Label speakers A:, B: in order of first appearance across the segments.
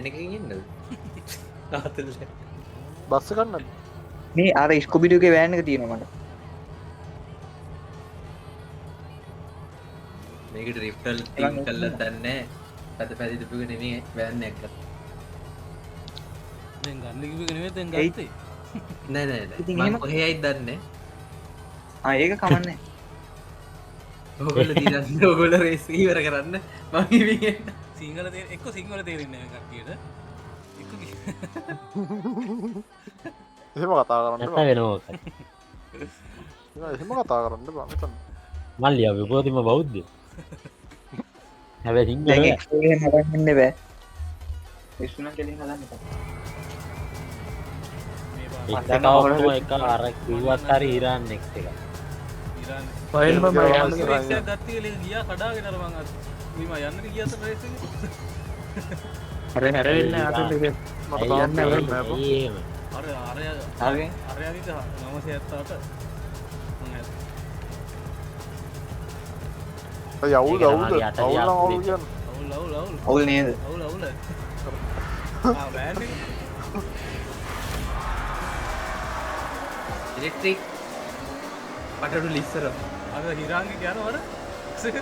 A: Van එකකින් එන්නද? තාත්තල.
B: Bus එකක් නැද්ද?
C: මේ අර ස්කෝබිඩුගේ වෑන් එක තියෙනවා මට.
A: මේකට රිෆ්ටල් තින් කළා දන්නේ. අද පැදි දුපුක නෙමෙයි වෑන් එකක්.
D: දැන් ගන්න කිව්ව එක නෙවෙයි දැන් ගත්තේ.
A: නෑ නෑ
C: ඉතින්
A: නෑ.
C: එහෙම-
A: මම කොහේයිද දන්නේ.
C: ඒක කමන්නේ.
A: ඔයගොල්ලෝ දිනන්න ඔයගොල්ලෝ රේස් ඉවර කරන්න. මම ඉවිගෙන.
D: සිංහල එක්ක සිංහල තේරෙන්නේ නැහැ කට්ටියට. එක්ක
B: එහෙම කතා කරන්න
E: නැත
B: බෑ.
E: වෙනෝක
B: එහෙම කතා කරන්න බෑ මෙතන.
E: මල්ලිය විපෝතිම බෞද්ධ හැබැ සිංහල
C: දැන් එක්ස් එක හදන්න බෑ. විශ්ුණ කෙලින් හදන්න එපා.
E: එක්කවම එක අර කිව්වත් හරි ඉරාන් එක් එක
D: ඉරාන්
B: පයින් මම
D: රේස්
B: යන්න
D: එකක් ගත්තේ කියලා ගියා කඩාගෙන අර මං මම යන්න ගියාත රේස් එකේ.
F: අර හැරෙන්න අතට
B: මට තාම
E: ඇයි
B: තේරෙන්නේ නෑ බං.
E: එහෙම?
D: අර
C: හරි.
D: අරයාගේ 978 මං
B: අය අවුල්
E: ඒක
B: අවුල්
E: තමයි අට
B: අවුල් නම් අවුල්
E: දෙයක්
B: කියන්නේ.
D: අවුල්
C: අවුල් නේද?
D: අවුල් වෑන් එක
A: ඉලෙක්ට්‍රික් පටඩු ලිස්සර.
D: අර හිරාන්ගේ කියනවා අර එක්ස් එක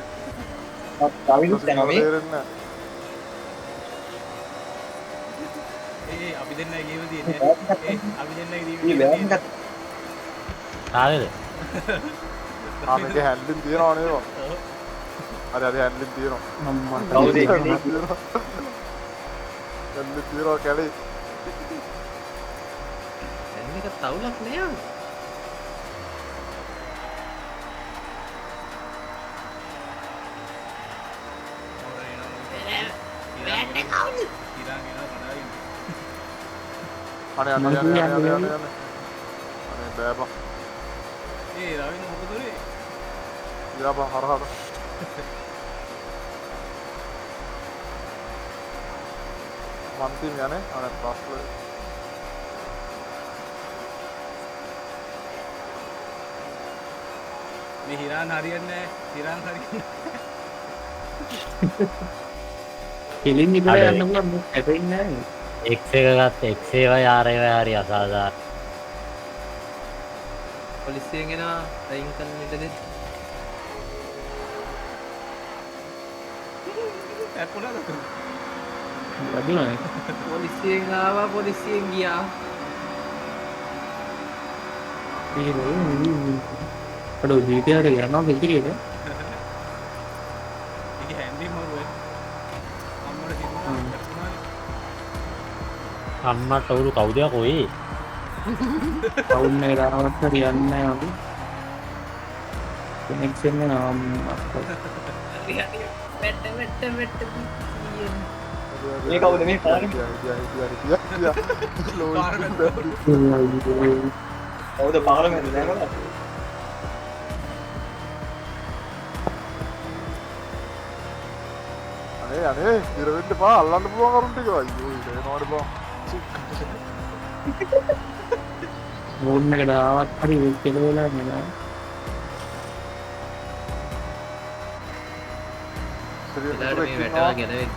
C: කවිලුත් යනවා මේ.
B: තේරෙන්නේ
D: ඒ අපි දෙන්නයි ගේම තියෙන්නේ අපි දෙන්නයි
C: මේ
D: ගේම
C: වෑන්
D: තියෙන්නේ
C: එකත්
E: කාගේද
B: නෑ. මේක හැන්ඩලින් තියනවා නේද? හරි හරි හැන්ඩලින් තියනවා.
C: කවුද ඒක?
B: හැන්ඩලින් තියනවා කැලේ.
A: දැන් එක තවුලක් නෑ.
B: අනේ අනේ අනේ අනේ අනේ අනේ. අනේ බෑ බං.
D: ඒ රවින්ද මොකද උනේ
B: ගියා බං හරහට. මන්තිම් යන්නේ අනේ ප්‍රශ්න.
D: මේ හිරාන් හරියන්නේ නැහැ හිරාන් හරියන්නේ
F: කෙලින් ඉදලා
E: අඩේ.
F: යන්න පුළුවන් හැපෙන්නේ නැහැ.
E: එක් එක ගත්ත එක්සේවයි ආරේවයි හරි අසාධාර
A: පොලිසියෙන් එනවා රයින් කරන්න ඉඩ
D: ඇප්පුණාද
F: වදිනවා.
A: පොලිසියෙන් ආවා පොලිසියෙන් ගියා.
F: අඩෝ ජීවිතයට යනවා පිටියට.
D: ඒක හැන්ඩි මරුවේ අම්මට කිව්වා ඇප්පුණානේ
E: අම්මට අවුරු කවුදයක් ඔයි
F: කවුන්න රාවත් හරියන්නේ නැහැ අපි. කනෙක්ෂන් එක නම්
C: මේ කවුද මේ පාරේ? කවුද පාර්ලිමේන්තු දැනගලා?
B: අනේ අනේ ඉර වෙන්න බා අල්ලන්න පුළුවන් කරුණ ටික අයියෝ ඒක එනවනේ බං.
F: මොන්න එකට ආවත් හරි කෙලවෙලා නේද?
A: එලාට මේ වැටවා ගෙන වෙන්න.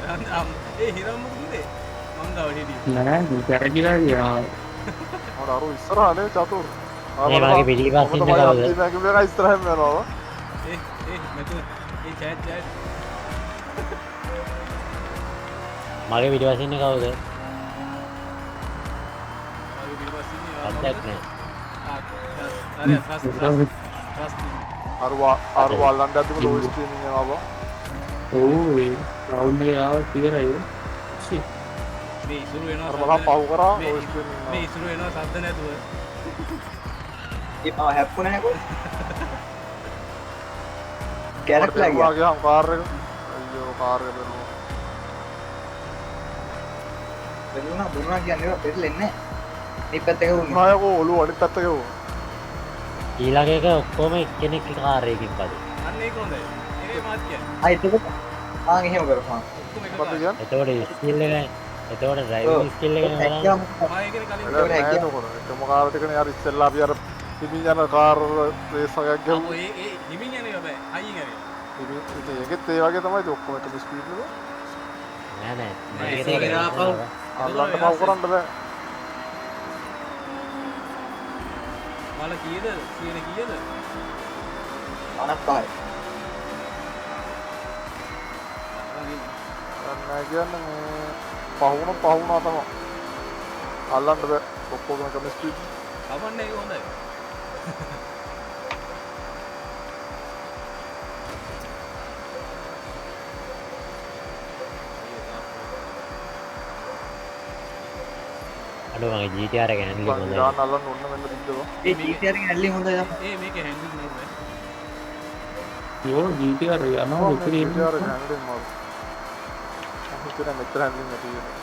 D: හිරාන් ඒ හිරාන් මොකද උනේ මම ගාව හිටියේ
F: නෑ විතරකිලා ගියා.
B: අර ඉස්සරහනේ චතුර්.
E: මේ වගේ පිළිපස්සින් කවුද
B: මේක ඉස්සරහින් යනවා.
D: මෙතන ඒ චෑට්
E: මගේ පිටිපස්සින් කවුද
D: ආගේ පිළිපස්සින්නේ
E: අද්දක් නෑ
D: හරි ට්‍රස්ට්
B: අර වල්ලන්න ඇතුළේ ලෝ ස්ට්‍රීමින් යනවා බං.
F: ඔව් ඒ රවුන්ඩ් එක ආවත් ඉවරයි. ෂිට්.
D: මේ ඉසුරු
B: අර
D: වෙනවා
B: බලන්න පහු කරා
D: මේ-
B: ලෝ ස්ට්‍රීමින්
D: මේ ඉසුරු වෙනවා සද්ද නැතුව
C: ඒ පා හැප්පුණා නේ කොහොමද? කැරක්ටර් ගියා.
B: ගියාම කාර් එක අයියෝ කාර් එක බැලුවා.
C: බැලුණා දුන්නා කියන්නේ පෙරලෙන්නේ නැහැ. මේ පැත්තක වුණා.
B: නායකෝ ඔළුව අනිත් පැත්ත ගෙවුවා.
E: ඊළඟ එක ඔක්කොම එක්කෙනෙක් කාර්යයකින් පද
D: අන්න ඒක හොඳයි ඒ මාත් කියන්නේ
C: ආ එතකොට එහෙම කරපන්.
D: ඔක්කොම එක
B: මොකද
D: කාර්යය.
B: කියන්නේ?
E: එතකොට ස්කිල් එක එතකොට ඩ්‍රයිවිං ස්කිල් එක
C: හැකියාව
D: මම ඒකනේ කලින්
B: වැඩක් නැහැ නේද කොහොමද? එකම කාර් එකනේ අර ඉස්සෙල්ලා අපි අර හිමින් යන කාර් රේස් එකක්
D: අපෝ
B: ගිහුවා.
D: ඒ හිමින් යන්නේ බෑ අයියෙන් හරි
B: හිමින් ඉතින් ඒකෙත් ඒ වගේ තමයි ඉතින් ඔක්කොම එකම ස්පීඩ් එක.
E: නෑ නෑ
A: ඒක දාපහු.
B: අල්ලන්න පව කරන්න බෑ.
D: මල කීයද 100 කීයද
C: 95.
B: නෑ කියන්නේ මේ පහුණා තමයි. අල්ලන්න බෑ. ඔක්කොම එකම ස්පීඩ්.
D: කවන්නේ ඒක හොඳයි
E: අඩුව මගේ GTR එක හැන්ඩලින් හොඳයි.
B: ගාන අල්ලන්න ඕන මෙන්න දිද්දවා.
C: ඒ GTR එකේ ඇල්ලි හොඳයි තමයි.
D: ඒ මේකේ හැන්ඩලින් නෝනේ
F: යෝ GTR යනවා උපරිම
B: GTR එක හැන්ඩලින් මාරු. මෙතන හැන්ඩලින් නැති වෙනවා.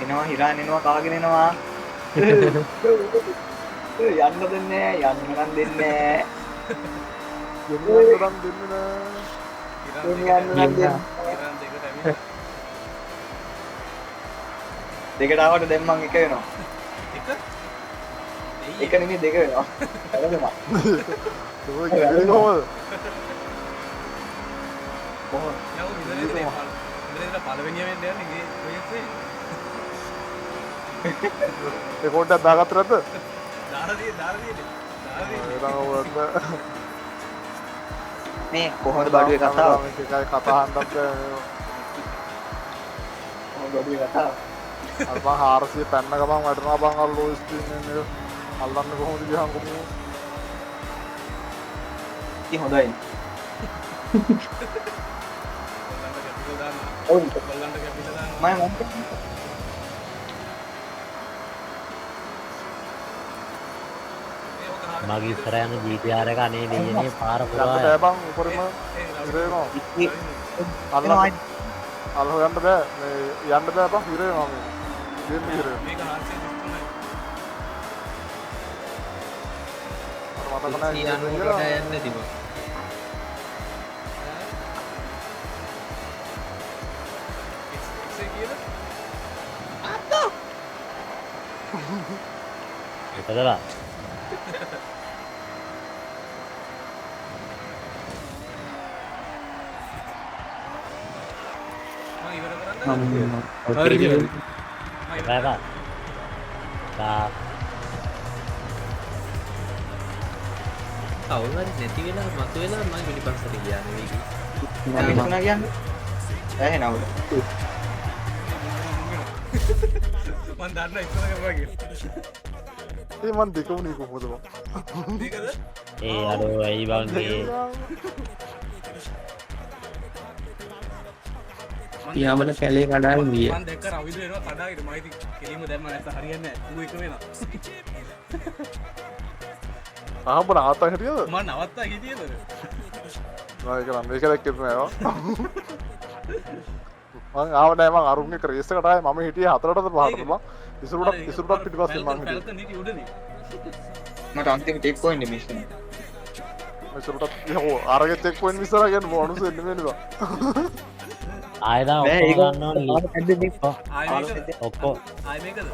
C: එනවා හිරාන් එනවා කාගෙන එනවා. යන්න දෙන්නේ යන්න නම් දෙන්නේ
B: යන්න නම් දෙන්නේ නෑ.
C: යන්න නම් දෙන්නේ.
D: ඉරන් දෙකට ඇවිල්ලා
C: දෙකට ආවට දැන් මං එක වෙනවා.
D: එක
C: එක නෙමෙයි දෙක වෙනවා. හරිද?
B: ඒක කියන්නේ කොහොමද?
C: කොහොමද?
D: යව් ඉඳලා පළවෙනිය වෙන්න යන්නේ ගේ රේස් එක
B: ඒ පොඩ්ඩක් දාගත්තද නැද්ද?
D: දාලා තියෙන්නේ
B: ඒක උඩට
C: මේ කොහොමද බඩුවේ කතාව?
B: මේක එකයි කතා හන්දක් බෑ.
C: කොහොමද බඩුවේ කතාව?
B: අර බං 400 පැන්න ගමන් වටනවා බං අර ලෝ ස්පීඩ් එක අල්ලන්න කොහොමද ගියහම කොහොමද?
C: ඉතින් හොඳයි. ඔව්
D: බල්ලන්ට කැපිලා දාන්න
C: මම
E: මගේ ඉස්සර යන GTR එක අනේ දෙයනේ පාර
B: යන්න
E: පුරා
B: බෑ බං උඩරිම ඉරේනවා. අල්ලන්න යන්න බෑ. මේ යන්න බෑ බං ඉරේනවා මේ. දෙන්න ඉරේ.
D: මේක 400 දුන්නා
B: අර මතක නැහැ
A: යන්න යන්නේ තිබුණා.
D: එක්සේ කියලා
E: ඉතදලා
D: මම ඉවර කරන්න
E: බෑබා බා
A: කවුරු හරි නැති වෙලා මතුවෙලා මම මිනිපස්සට ගියා නෙවෙයි.
C: මම ඉස්සුනා කියන්නේ ඇහෙනවද?
D: මන් දන්න ඉස්සර කරපුවා කියලා
B: ඒ මන් දෙකමුණේ කොහොමද බං?
D: මේකද
E: ඒ අඩෝ ඇයි බංගේ
F: පියාඹල කැලේ කඩාගෙන ගිය
D: මන් දැක්ක රවිදු එනවා කඩාගෙන මම ඉතින් කෙලින්ම දැම්ම නැත්නම් හරියන්නේ නැහැ ඌ එක වෙනවා
B: ආඹ නාත හිටියද?
D: මම නවත්තා හිටියේද
B: නෑ ඒක නම් මේක දැක්කේ නෑ වා. මං ආව නෑ මං අරුන්ගේ ක්‍රේස් එකට ආයේ මම හිටියේ 4ටද 5ටද බං. ඉසුරුට පිටිපස්සේ මං හිටියේ.
D: පැලතන් හිටියේ උඩනේ
C: මට අන්තිම ටෙක් පොයින්ට් මිස් වුණා.
B: ඉසුරුට යෝ අරගේ චෙක් පොයින්ට් විසර ගන්න බෝනස් එන්නේ නෙමෙයි බං.
E: ආයදා
C: බෑ
E: ඔක්කොම
C: ඒක
E: ගන්න ඕනේ
C: ආයෙත්
D: ආයෙ මේකද
E: ඔක්කොම
D: ආයෙ මේකද